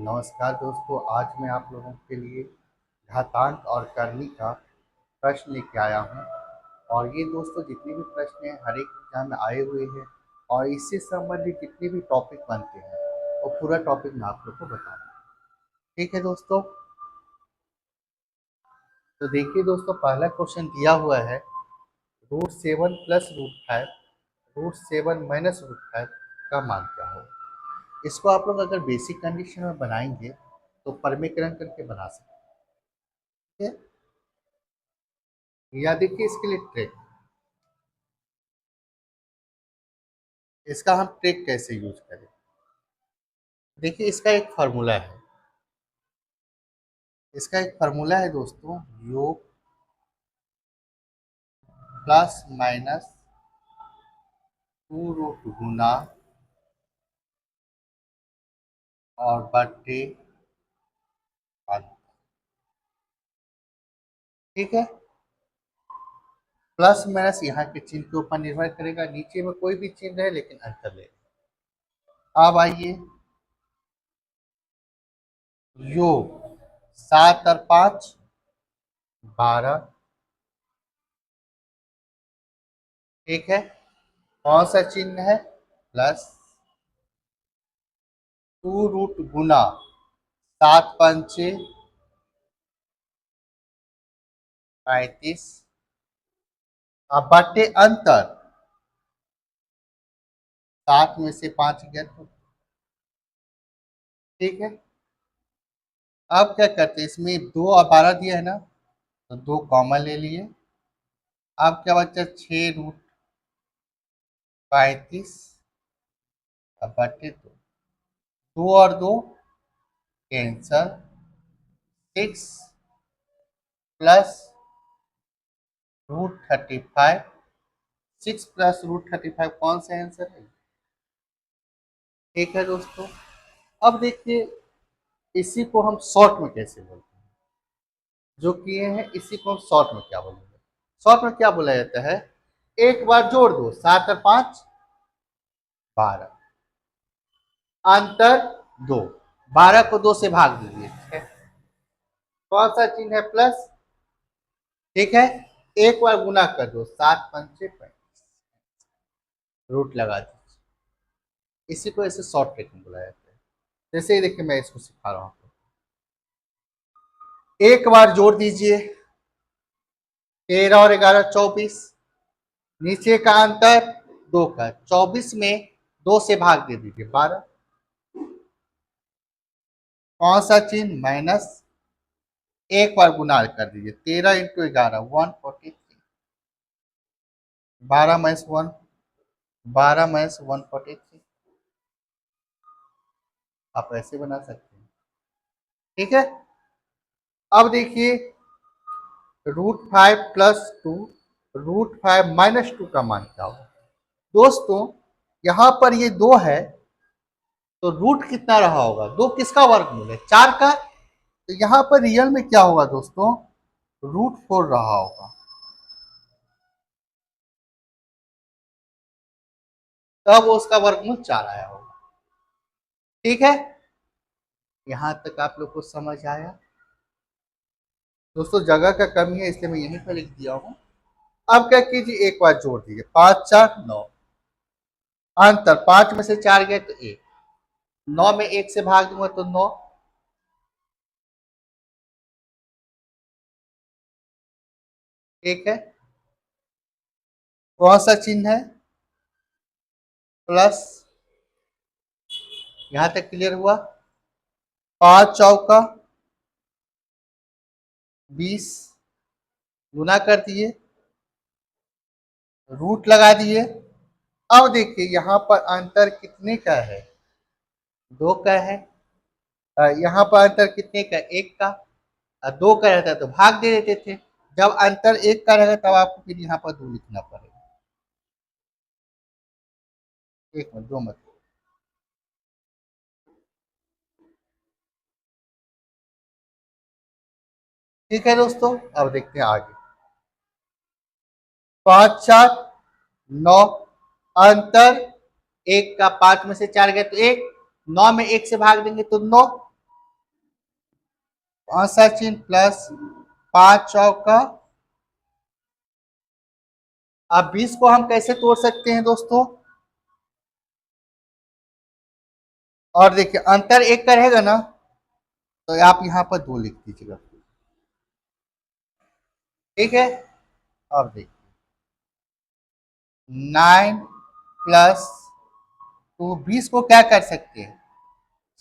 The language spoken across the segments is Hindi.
नमस्कार दोस्तों, आज मैं आप लोगों के लिए घातांक और करनी का प्रश्न लेके आया हूँ। और ये दोस्तों जितने भी प्रश्न हैं हर एक एग्जाम में आए हुए हैं और इससे संबंधित जितने भी टॉपिक बनते हैं वो पूरा टॉपिक मैं आप लोग को बताऊँगा। ठीक है दोस्तों, तो देखिए दोस्तों, पहला क्वेश्चन दिया हुआ है √7 + √5 √7 - √5 का मान क्या होगा। इसको आप लोग अगर बेसिक कंडीशन में बनाएंगे तो परमीकरण करके बना सकते हैं। या देखिए इसके लिए ट्रिक, इसका हम ट्रिक कैसे यूज करें। देखिए इसका एक फार्मूला है दोस्तों, योग प्लस माइनस 2 रूट गुना और बट्टे अंत। ठीक है, प्लस माइनस यहाँ के चिन्ह के ऊपर निर्भर करेगा, नीचे में कोई भी चिन्ह रहे लेकिन अंतर ले। अब आइए, योग 7 और 5 12। ठीक है, कौन सा चिन्ह है, प्लस 2 रूट गुना 7 पंचे 35 अब बटे अंतर 7 में से 5 गया तो। ठीक है, अब क्या करते हैं, इसमें 2 और 12 दिया है ना, तो 2 कॉमन ले लिए। अब क्या बचा, 6 √35 अब बटे 2, 2 और 2 कैंसल, 6 प्लस √35, 6 प्लस √35 कौन सा आंसर है। ठीक है दोस्तों, अब देखिए इसी को हम शॉर्ट में कैसे बोलते हैं, जो किए हैं इसी को हम शॉर्ट में क्या बोलेंगे। शॉर्ट में क्या बोला जाता है, एक बार जोड़ दो, 7 और 5 12, अंतर 2, 12 को 2 से भाग दीजिए। ठीक है, कौन सा चिन्ह है, प्लस। ठीक है, एक बार गुना कर दो, 7 पंचे 35, रूट लगा दीजिए। इसी को ऐसे शॉर्ट ट्रिक बोला जाता है। जैसे ही देखिए मैं इसको सिखा रहा हूँ, एक बार जोड़ दीजिए, 13 और 11 24, नीचे का अंतर 2 का, 24 में 2 से भाग दे दीजिए, 12, कौन सा चिन्ह, माइनस, एक बार गुना कर दीजिए, 13 × 11 143, 12 - 1 12 - 143, आप ऐसे बना सकते हैं। ठीक है, अब देखिए √5 + 2 √5 - 2 का मान क्या होगा। दोस्तों यहाँ पर ये 2 है तो रूट कितना रहा होगा, 2 किसका वर्गमूल है, 4 का, तो यहाँ पर रियल में क्या होगा दोस्तों, √4 रहा होगा। तब उसका वर्गमूल 4 आया होगा। ठीक है, यहाँ तक आप लोग को समझ आया। दोस्तों जगह का कमी है इसलिए मैं यहीं पर लिख दिया हूँ। अब क्या कीजिए, एक बार जोड़ दीजिए, 5 4 9, अंतर 5 में से 4 गए तो 1, 9 में 1 से भाग दूंगा तो 9। ठीक है, कौन सा चिन्ह है, प्लस। यहां तक क्लियर हुआ, 5 चौका 20, गुना कर दिए, रूट लगा दिए। अब देखिए यहाँ पर अंतर कितने का है, 2 का है। यहाँ पर अंतर कितने का, 1 का। 2 का रहता तो भाग दे देते थे, जब अंतर 1 का रहेगा तब आपको फिर यहाँ पर 2 लिखना पड़ेगा। एक मिनट, 2 मत। ठीक है दोस्तों, अब देखते हैं आगे, 5 4 9, अंतर 1 का, 5 में से 4 गए तो 1, 9 में 1 से भाग देंगे तो 9, औंसा चिन्ह प्लस 5 चौका। अब 20 को हम कैसे तोड़ सकते हैं दोस्तों? और देखिए अंतर एक का रहेगा ना, तो आप यहां पर 2 लिख दीजिएगा। ठीक है, अब देखिए 9 प्लस 20 को क्या कर सकते हैं?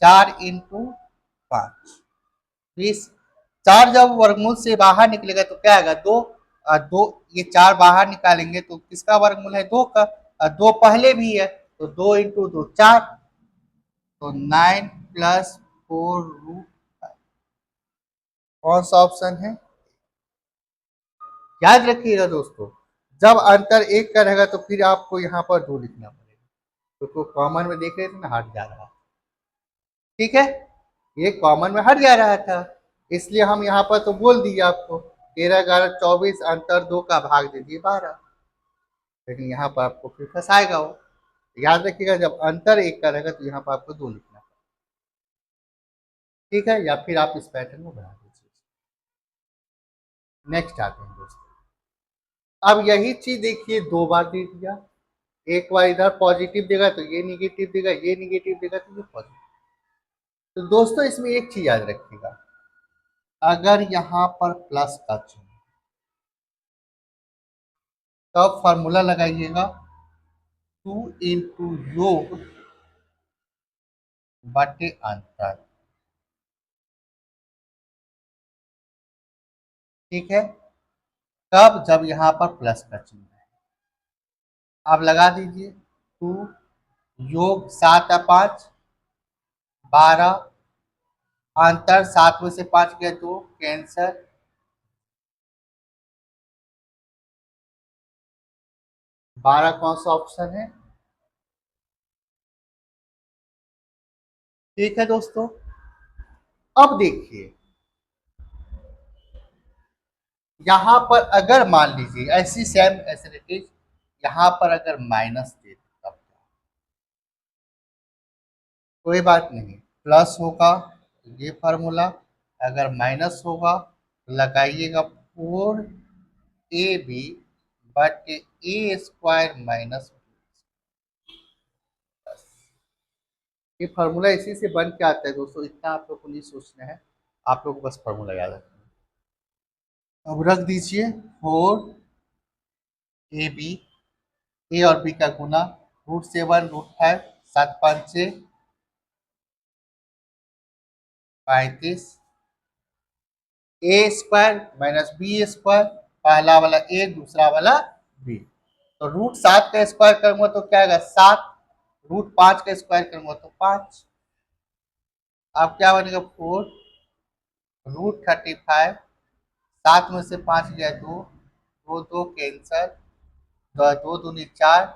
4 इंटू 5, 20। 4 जब वर्गमूल से बाहर निकलेगा तो क्या आएगा? 2। और 2 ये 4 बाहर निकालेंगे तो किसका वर्गमूल है? 2 का। और 2 पहले भी है तो 2 इंटू 2 4। तो 9 प्लस 4√5 कौन सा ऑप्शन है? याद रखिएगा दोस्तों, जब अंतर एक का रहेगा तो फिर आपको यहाँ पर 2 लिखना पड़ेगा, तो कॉमन में देख रहे थे ना, हट जा रहा। ठीक है, ये कॉमन में हट जा रहा था, इसलिए हम यहाँ पर तो बोल दिए आपको 13, 11, 24 अंतर 2 का भाग दीजिए 12। लेकिन यहाँ पर आपको फिर फंसाएगा वो। याद रखिएगा, जब अंतर एक का रहेगा तो यहाँ पर आपको 2 लिखना। ठीक है, या फिर आप इस पैटर्न को बना दीजिए। नेक्स्ट आते हैं दोस्तों। अब यही चीज देखिए 2 बार दे दिया, एक बार इधर पॉजिटिव देगा तो ये निगेटिव देगा, ये निगेटिव देगा तो ये पॉजिटिव। तो दोस्तों इसमें एक चीज याद रखिएगा, अगर यहाँ पर प्लस का चिन्ह, तब फॉर्मूला लगाइएगा 2 इंटू योग बटे अंतर। ठीक है, कब? जब यहाँ पर प्लस का चिन्ह है। आप लगा दीजिए 2 योग 7 या 5 12, अंतर 7 में से 5 गया 2, कैंसर। 12 कौन सा ऑप्शन है? ठीक है दोस्तों, अब देखिए यहां पर अगर मान लीजिए ऐसी सेम फैसिलिटीज यहां पर अगर माइनस दे तब कोई बात नहीं, प्लस होगा ये फार्मूला, अगर माइनस होगा लगाइएगा 4ab बटे ए स्क्वायर माइनस। ये फार्मूला इसी से बन के आता है दोस्तों, इतना आप लोग को नहीं सोचना है, आप लोग को बस फार्मूला याद रखना है। अब रख दीजिए 4ab, ए और बी का गुना √7 √5 7 5 6 35, ए स्क्वायर माइनस बी स्क्वायर, पहला वाला ए दूसरा वाला बी। तो √7 का स्क्वायर करूंगा तो क्या आएगा? 7। √5 का स्क्वायर करूंगा तो 5। अब क्या बनेगा? 4√35, 7 में से 5 गया 2, 2 2 कैंसर, 2 दूनी 4,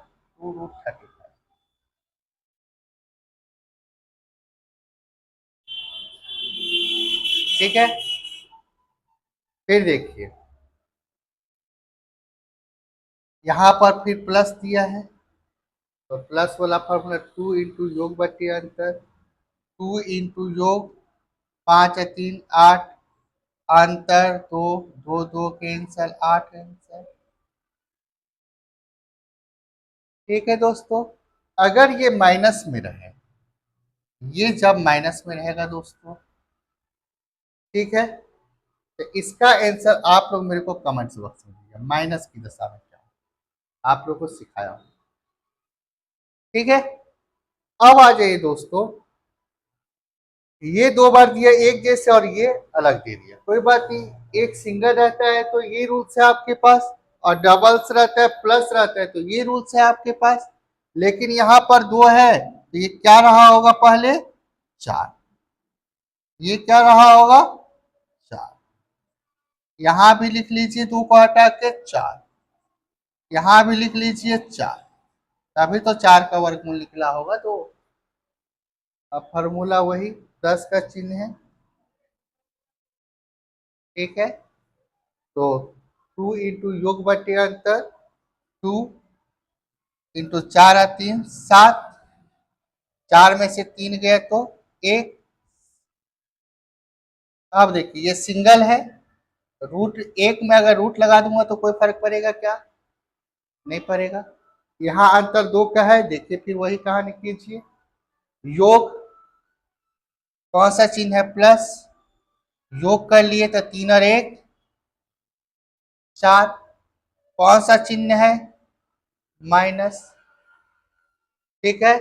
2√35। ठीक है, फिर देखिए यहाँ पर फिर प्लस दिया है तो प्लस वाला फॉर्मूला 2 इंटू योग बटे अंतर, 2 इंटू योग 5 या 3 8, अंतर 2 2 2 कैंसल 8 कैंसल। ठीक है दोस्तों, अगर ये माइनस में रहे, ये जब माइनस में रहेगा दोस्तों, ठीक है, तो इसका आंसर आप लोग मेरे को कमेंट्स बॉक्स में दीजिए, माइनस की दशा में क्या आप लोग को सिखाया हूं। ठीक है, अब आ जाइए दोस्तों, ये 2 बार दिया एक जैसे और ये अलग दे दिया, कोई बात नहीं, एक सिंगल रहता है तो ये रूल्स है आपके पास, और डबल्स रहता है प्लस रहता है तो ये रूल्स है आपके पास। लेकिन यहाँ पर 2 है तो ये क्या रहा होगा? पहले 4, ये क्या रहा होगा? 4। यहां भी लिख लीजिए 2 को हटा के 4, यहां भी लिख लीजिए 4, तभी तो 4 का वर्गमूल निकला होगा। तो अब फॉर्मूला वही 10 का चिन्ह है। ठीक है, तो 2 इंटू योग बटे अंतर, 2 इंटू 4 और 3 7, 4 में से 3 गए तो 1, अब देखिए ये सिंगल है, रूट एक में अगर रूट लगा दूंगा तो कोई फर्क पड़ेगा क्या? नहीं पड़ेगा। यहाँ अंतर दो का है, देखिए फिर वही कहानी कीजिए। योग कौन सा चिन्ह है? प्लस। योग कर लिए तो 3 और 1 4। कौन सा चिन्ह है? माइनस। ठीक है,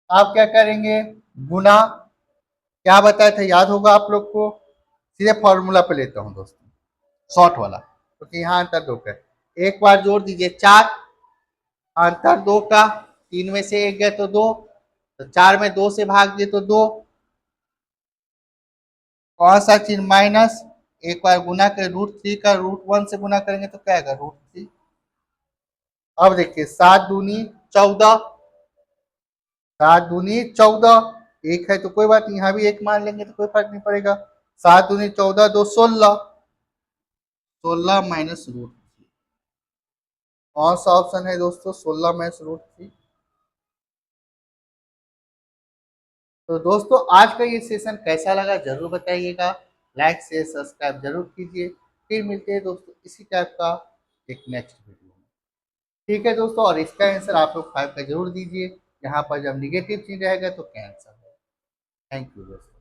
आप क्या करेंगे? गुना। क्या बताया था याद होगा आप लोग को? सीधे फॉर्मूला पे लेता हूँ दोस्तों, शॉर्ट वाला, क्योंकि तो यहाँ अंतर दो का है। एक बार जोड़ दीजिए 4, अंतर दो का, 3 में से 1 गए तो 2, तो 4 में 2 से भाग दिए तो 2। कौन सा चिन्ह? माइनस। एक बार गुना कर, √3 का √1 से गुना करेंगे तो क्या आएगा? √3। अब देखिए 7 दूनी 14, 7 दूनी 14, एक है तो कोई बात नहीं, यहाँ भी एक मान लेंगे तो कोई फर्क नहीं पड़ेगा। 7 दूनी 14, 2 16, 16 माइनस √3। कौन सा ऑप्शन है दोस्तों? 16 माइनस √3। तो दोस्तों आज का ये सेशन कैसा लगा जरूर बताइएगा, लाइक शेयर सब्सक्राइब जरूर कीजिए। फिर मिलते हैं दोस्तों इसी टाइप का एक नेक्स्ट वीडियो में। ठीक है दोस्तों, और इसका आंसर आप लोग 5 का जरूर दीजिए। यहाँ पर जब निगेटिव चीज रहेगा तो कैंसर है। थैंक यू दोस्तों।